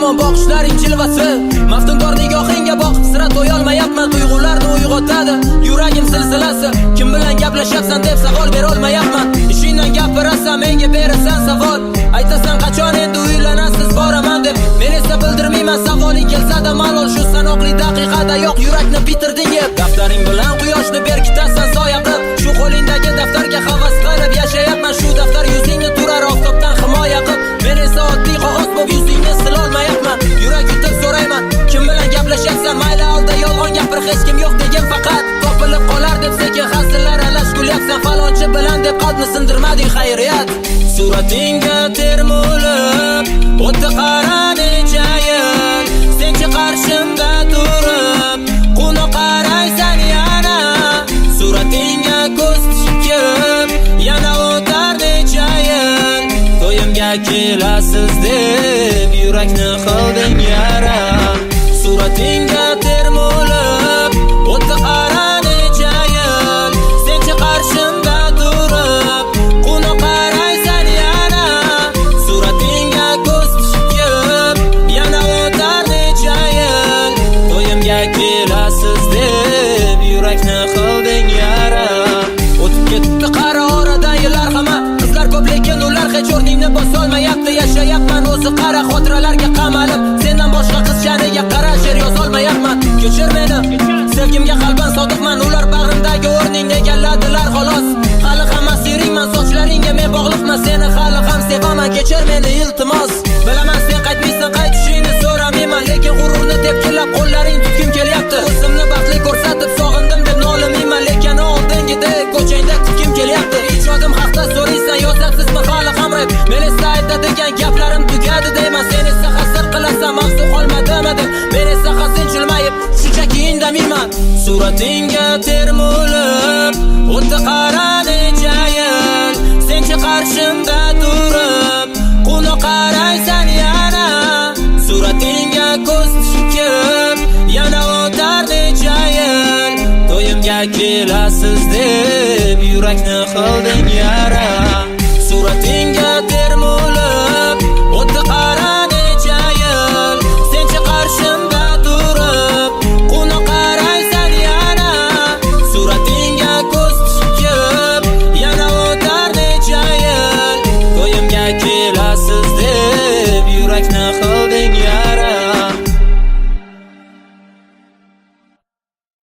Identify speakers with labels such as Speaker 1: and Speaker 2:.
Speaker 1: hamon boqishlaring jilvasi. Maftunkor nigohingga boqib sira to'yolmayapman. Tuyg'ularni uyg'otadi yuragim silsilasi. Kim bilan gaplashyapsan deb savol bera olmayapman. Ishingdan gapirasan, menga berasan savol. Aytasan qachon endi uylanasiz boraman deb. Men esa bildirmayman, savoling kelsa-da malol. Shu sanoqli daqiqada yo'q, yurakni bitirding yeb. Daftaring bilan quyoshni berkitasan soya qilib. Shu qo'lingdagi daftarga havas qilib yashayapman. Shu daftar yuzingni turar oftobdan himoya qilib. Men esa oddiy qog'oz bo'lib yuzingni silolmayapman. Yurak yutib so'rayman, kim bilan gaplashyapsan? Mayli alda yolg'on gapir, hech kim yo'q degin faqat. Topilib qolar deb sekin hazillar alash kulyapsan. Falonchi bilan deb qalbni sindirmading, xayriyat. Suratingga termulib o'tdi qara necha yil. Senchi qarshimda turib quni qaraysan yana. Suratingga ko'z tikib yana o'tar necha yil. To'yimga kelasiz deb yurakni qilding yara. Suratingga termulib o'tdi qara necha yil. Senchi qarshimda turib quni qaraysan yana. Suratingga ko'z tikib yana o'tar necha yil. To'yimga kelasiz deb yurakni qilding yara. O'tib ketdi qara oradan yillar hamma. Qizlar ko'p lekin ular hech o'rningni bosolmayapti. Yashayapman o'zi qara xotiralarga qamalib. Sendan boshqa qiz shaniga qara she'r yozolmayapman. Kechir meni, sevgimga qalban sodiqman. Ular bag'rimdagi o'rningni egalladilar xolos. Hali hammasi yiringman, sochlaringga men bog'liqman. Seni hali ham sevaman, kechir meni iltimos. Bilaman sen qaytmaysan, qaytishingni so'ramayman. Lekin g'ururni tepkilab qo'llaring tutgim kelyapti. O'zimni baxtli ko'rsatib sog'indim deb nolimayman. Lekin oldingidek ko'changda tutgim kelyapti. Ijodim haqda so'raysan, yozasizmi hali ham rap? Men esa aytadigan gaplarim tugadi deyman. Sen esa hasad qilasan, mavzu qolmadimi deb. Men esa hasin jilmayib shunchaki indamayman. Suratingga termulib o'tdi qara necha yil. Senchi qarshimda turib quni qaraysan yana. Suratingga ko'z tikib yana o'tar necha yil. To'yimga kelasiz deb yurakni qilding yara. Suratingga termulib o'tdi qara necha yil. Senchi qarshimda turib quni qaraysan yana. Suratingga ko'z tikib yana o'tar necha yil. To'yimga kelasiz deb yurakni